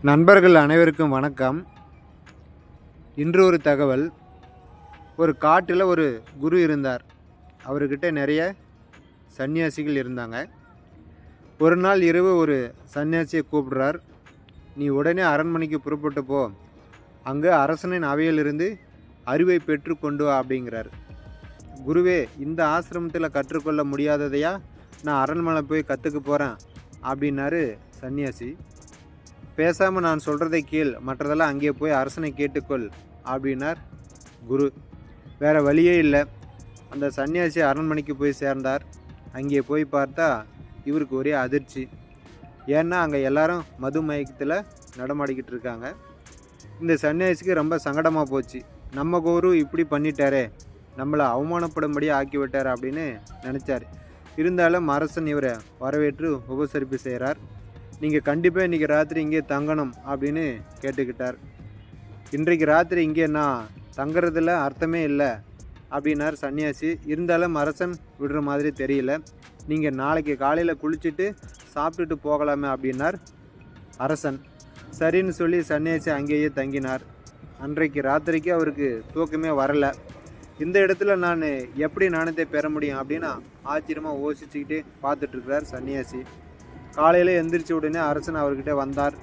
நண்பர்கள் அனைவருக்கும் வணக்கம். இன்று ஒரு தகவல். ஒரு காட்டில் ஒரு குரு இருந்தார். அவர்கிட்ட நிறைய சன்னியாசிகள் இருந்தாங்க. ஒரு நாள் இரவு ஒரு சன்னியாசியை கூப்பிடுறார். நீ உடனே அரண்மனைக்கு புறப்பட்டு போ, அங்கே அரசனின் அவையிலிருந்து அறிவை பெற்று கொண்டு வா அப்படிங்கிறார். குருவே, இந்த ஆசிரமத்தில் கற்றுக்கொள்ள முடியாததையா நான் அரண்மனை போய் கற்றுக்க போகிறேன் அப்படின்னாரு சன்னியாசி. பேசாமல் நான் சொல்கிறதை கேள், மற்றதெல்லாம் அங்கே போய் அரசனை கேட்டுக்கொள் அப்படின்னார் குரு. வேறு வழியே இல்லை. அந்த சன்னியாசி அரண்மனைக்கு போய் சேர்ந்தார். அங்கே போய் பார்த்தா இவருக்கு ஒரே அதிர்ச்சி. ஏன்னா அங்கே எல்லாரும் மது மயக்கத்தில் நடமாடிக்கிட்டு இருக்காங்க. இந்த சன்னியாசிக்கு ரொம்ப சங்கடமாக போச்சு. நம்ம குரு இப்படி பண்ணிட்டாரே, நம்மளை அவமானப்படும்படி ஆக்கிவிட்டார் அப்படின்னு நினச்சார். இருந்தாலும் அரசன் இவரை வரவேற்று உபசரிப்பு செய்கிறார். நீங்கள் கண்டிப்பாக இன்றைக்கி ராத்திரி இங்கே தங்கணும் அப்படின்னு கேட்டுக்கிட்டார். இன்றைக்கு ராத்திரி இங்கே நான் தங்குறதுல அர்த்தமே இல்லை அப்படின்னார் சன்னியாசி. இருந்தாலும் அரசன் விடுற மாதிரி தெரியல. நீங்கள் நாளைக்கு காலையில் குளிச்சுட்டு சாப்பிட்டுட்டு போகலாமே அப்படின்னார் அரசன். சரின்னு சொல்லி சன்னியாசி அங்கேயே தங்கினார். அன்றைக்கு ராத்திரிக்கு அவருக்கு தூக்கமே வரலை. இந்த இடத்துல நான் எப்படி நாணயத்தை பெற முடியும் அப்படின்னு ஆச்சரியமாக யோசிச்சுக்கிட்டே பார்த்துட்ருக்கிறார் சன்னியாசி. காலையில் எந்திரிச்ச உடனே அரசன் அவர்கிட்ட வந்தார்.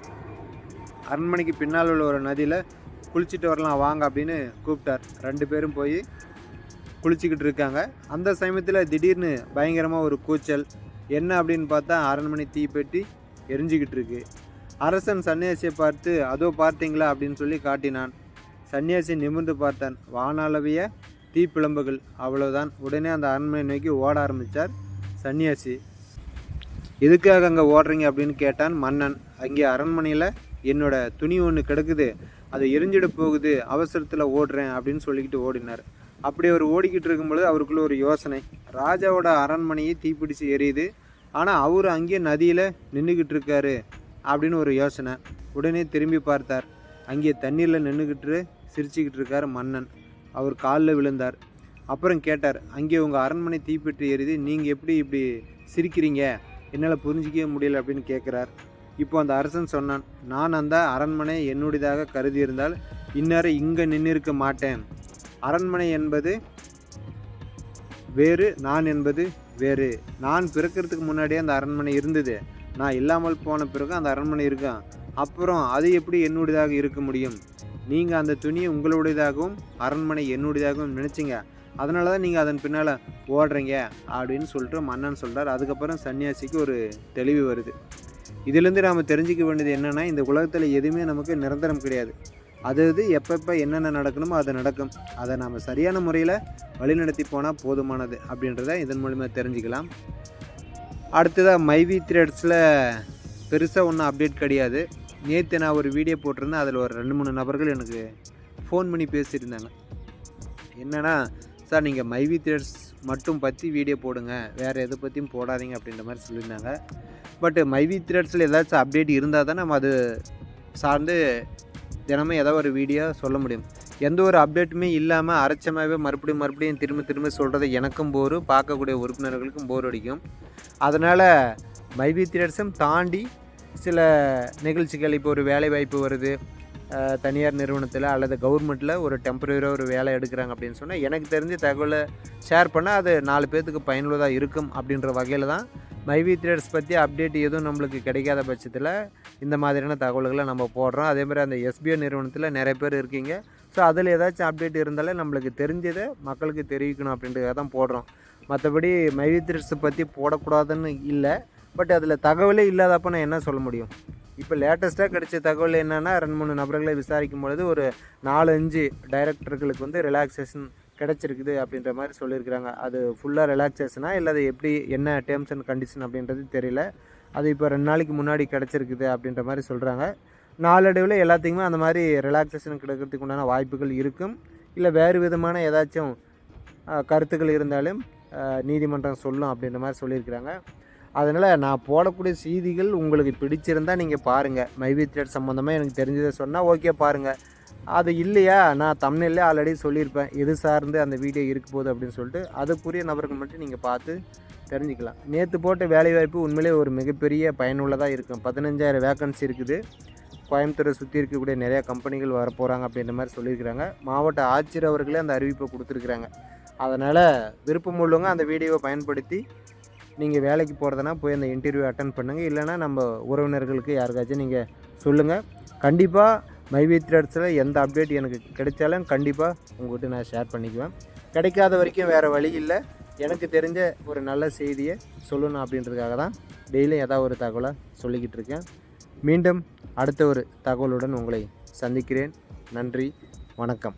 அரண்மனைக்கு பின்னால் உள்ள ஒரு நதியில் குளிச்சுட்டு வரலாம் வாங்க அப்படின்னு கூப்பிட்டார். 2 பேரும் போய் குளிச்சுக்கிட்டு இருக்காங்க. அந்த சமயத்தில் திடீர்னு பயங்கரமாக ஒரு கூச்சல். என்ன அப்படின்னு பார்த்தா அரண்மனை தீப்பெட்டி எரிஞ்சிக்கிட்டு இருக்கு. அரசன் சன்னியாசியை பார்த்து, அதோ பார்த்தீங்களா அப்படின்னு சொல்லி காட்டினான். சன்னியாசி நிமிர்ந்து பார்த்தான். வானளவிய தீப்பிழம்புகள், அவ்வளோதான். உடனே அந்த அரண்மனை நோக்கி ஓட ஆரம்பித்தார் சன்னியாசி. எதுக்காக அங்கே ஓடுறீங்க அப்படின்னு கேட்டான் மன்னன். அங்கே அரண்மனையில் என்னோட துணி ஒன்று கிடக்குது, அது எரிஞ்சிட போகுது, அவசரத்தில் ஓடுறேன் அப்படின்னு சொல்லிக்கிட்டு ஓடினார். அப்படி அவர் ஓடிக்கிட்டு இருக்கும்பொழுது அவருக்குள்ள ஒரு யோசனை. ராஜாவோட அரண்மனையை தீப்பிடிச்சு எரியுது, ஆனால் அவர் அங்கேயே நதியில் நின்றுக்கிட்டு இருக்காரு அப்படின்னு ஒரு யோசனை. உடனே திரும்பி பார்த்தார். அங்கே தண்ணீரில் நின்றுக்கிட்டு சிரிச்சுக்கிட்டு இருக்கார் மன்னன். அவர் காலில் விழுந்தார். அப்புறம் கேட்டார், அங்கே உங்கள் அரண்மனை தீப்பெட்டி எரியுது, நீங்கள் எப்படி இப்படி சிரிக்கிறீங்க, என்னால் புரிஞ்சிக்கவே முடியல அப்படின்னு கேட்குறார். இப்போ அந்த அரசன் சொன்னான், நான் அந்த அரண்மனை என்னுடையதாக கருதி இருந்தால் இந்நேரம் இங்கே நின்றிருக்க மாட்டேன். அரண்மனை என்பது வேறு, நான் என்பது வேறு. நான் பிறக்கிறதுக்கு முன்னாடியே அந்த அரண்மனை இருந்தது. நான் இல்லாமல் போன பிறகு அந்த அரண்மனை இருக்கும். அப்புறம் அது எப்படி என்னுடையதாக இருக்க முடியும்? நீங்கள் அந்த துணியை உங்களுடையதாகவும் அரண்மனை என்னுடையதாகவும் நினச்சிங்க, அதனால தான் நீங்கள் அதன் பின்னால் ஓடுறீங்க அப்படின்னு சொல்லிட்டு மன்னன் சொல்கிறார். அதுக்கப்புறம் சன்னியாசிக்கு ஒரு தெளிவு வருது. இதிலேருந்து நாம் தெரிஞ்சிக்க வேண்டியது என்னென்னா, இந்த உலகத்தில் எதுவுமே நமக்கு நிரந்தரம் கிடையாது. அது எப்பப்போ என்னென்ன நடக்கணுமோ அது நடக்கும். அதை நாம் சரியான முறையில் வழிநடத்தி போனால் போதுமானது அப்படின்றத இதன் மூலிமா தெரிஞ்சுக்கலாம். அடுத்ததாக மைவி த்ரெட்ஸில் பெருசாக ஒன்றும் அப்டேட் கிடையாது. நேற்று நான் ஒரு வீடியோ போட்டிருந்தேன். அதில் ஒரு 2-3 நபர்கள் எனக்கு ஃபோன் பண்ணி பேசியிருந்தாங்க. என்னென்னா, சார் நீங்கள் மைவி த்ரெட்ஸ் மட்டும் பற்றி வீடியோ போடுங்க, வேறு எதை பற்றியும் போடாதீங்க அப்படின்ற மாதிரி சொல்லியிருந்தாங்க. பட் மைவி த்ரெட்ஸில் ஏதாச்சும் அப்டேட் இருந்தால் தான் நம்ம அது சார்ந்து தினமும் ஏதோ ஒரு வீடியோ சொல்ல முடியும். எந்த ஒரு அப்டேட்டுமே இல்லாமல் அரைச்சமாகவே மறுபடியும் திரும்ப சொல்கிறது எனக்கும் போர், பார்க்கக்கூடிய உறுப்பினர்களுக்கும் போர் அடிக்கும். அதனால் மைவி த்ரெட்ஸும் தாண்டி சில நிகழ்ச்சிகள், இப்போ ஒரு வேலை வாய்ப்பு வருது, தனியார் நிறுவனத்தில் அல்லது கவர்மெண்ட்டில் ஒரு டெம்பரரியாக ஒரு வேலை எடுக்கிறாங்க அப்படின்னு சொன்னால் எனக்கு தெரிஞ்ச தகவலை ஷேர் பண்ணால் அது 4 பேர்த்துக்கு பயனுள்ளதாக இருக்கும் அப்படின்ற வகையில் தான் மைவி த்ரெட்ஸ் பற்றி அப்டேட் எதுவும் நம்மளுக்கு கிடைக்காத பட்சத்தில் இந்த மாதிரியான தகவல்களை நம்ம போடுறோம். அதேமாதிரி அந்த எஸ்பிஐ நிறுவனத்தில் நிறைய பேர் இருக்கீங்க. ஸோ அதில் ஏதாச்சும் அப்டேட் இருந்தாலே நம்மளுக்கு தெரிஞ்சதை மக்களுக்கு தெரிவிக்கணும் அப்படின்றத தான் போடுறோம். மற்றபடி மைவி த்ரெட்ஸை பற்றி போடக்கூடாதுன்னு இல்லை. பட் அதில் தகவலே இல்லாதப்போ நான் என்ன சொல்ல முடியும்? இப்போ லேட்டஸ்ட்டாக கிடைச்ச தகவல் என்னென்னா, 2-3 நபர்களை விசாரிக்கும் பொழுது ஒரு 4-5 டைரக்டர்களுக்கு வந்து ரிலாக்ஸேஷன் கிடச்சிருக்குது அப்படின்ற மாதிரி சொல்லியிருக்கிறாங்க. அது ஃபுல்லாக ரிலாக்ஸேஷனாக இல்லை, அது எப்படி என்ன டேர்ம்ஸ் அண்ட் கண்டிஷன் அப்படின்றது தெரியல. அது இப்போ 2 நாளைக்கு முன்னாடி கிடச்சிருக்குது அப்படின்ற மாதிரி சொல்கிறாங்க. நாளடைவில் எல்லாத்துக்குமே அந்த மாதிரி ரிலாக்ஸேஷன் கிடைக்கிறதுக்கு உண்டான வாய்ப்புகள் இருக்கும். இல்லை வேறு விதமான ஏதாச்சும் கருத்துக்கள் இருந்தாலும் நீதிமன்றம் சொல்லும் அப்படின்ற மாதிரி சொல்லியிருக்கிறாங்க. அதனால் நான் போடக்கூடிய செய்திகள் உங்களுக்கு பிடிச்சிருந்தால் நீங்கள் பாருங்கள். மைவி த்ரெட் சம்மந்தமாக எனக்கு தெரிஞ்சதை சொன்னால் ஓகே பாருங்கள். அது இல்லையா, நான் தம்ப்நெயில்லே ஆல்ரெடி சொல்லியிருப்பேன் எது சார்ந்து அந்த வீடியோ இருக்க போகுது அப்படின்னு சொல்லிட்டு. அதுக்குரிய நபர்கள் மட்டும் நீங்கள் பார்த்து தெரிஞ்சுக்கலாம். நேற்று போட்ட வேலைவாய்ப்பு உண்மையிலே ஒரு மிகப்பெரிய பயனுள்ளதாக இருக்கும். 15,000 வேக்கன்சி இருக்குது. கோயம்புத்தூரை சுற்றி இருக்கக்கூடிய நிறையா கம்பெனிகள் வரப்போகிறாங்க அப்படின்ற மாதிரி சொல்லியிருக்கிறாங்க. மாவட்ட ஆட்சியர் அவர்களே அந்த அறிவிப்பை கொடுத்துருக்குறாங்க. அதனால் விருப்பம் உள்ளவங்க அந்த வீடியோவை பயன்படுத்தி நீங்கள் வேலைக்கு போகிறதுனா போய் அந்த இன்டர்வியூ அட்டன் பண்ணுங்கள். இல்லைனா நம்ம உறவினர்களுக்கு யாருக்காச்சும் நீங்கள் சொல்லுங்கள். கண்டிப்பாக மைவி த்ரெட்ஸில் எந்த அப்டேட் எனக்கு கிடைச்சாலும் கண்டிப்பாக உங்கள்கிட்ட நான் ஷேர் பண்ணிக்குவேன். கிடைக்காத வரைக்கும் வேறு வழி இல்லை. எனக்கு தெரிஞ்ச ஒரு நல்ல செய்தியை சொல்லணும் அப்படின்றதுக்காக தான் டெய்லியும் ஏதாவது ஒரு தகவலை சொல்லிக்கிட்டு இருக்கேன். மீண்டும் அடுத்த ஒரு தகவலுடன் உங்களை சந்திக்கிறேன். நன்றி, வணக்கம்.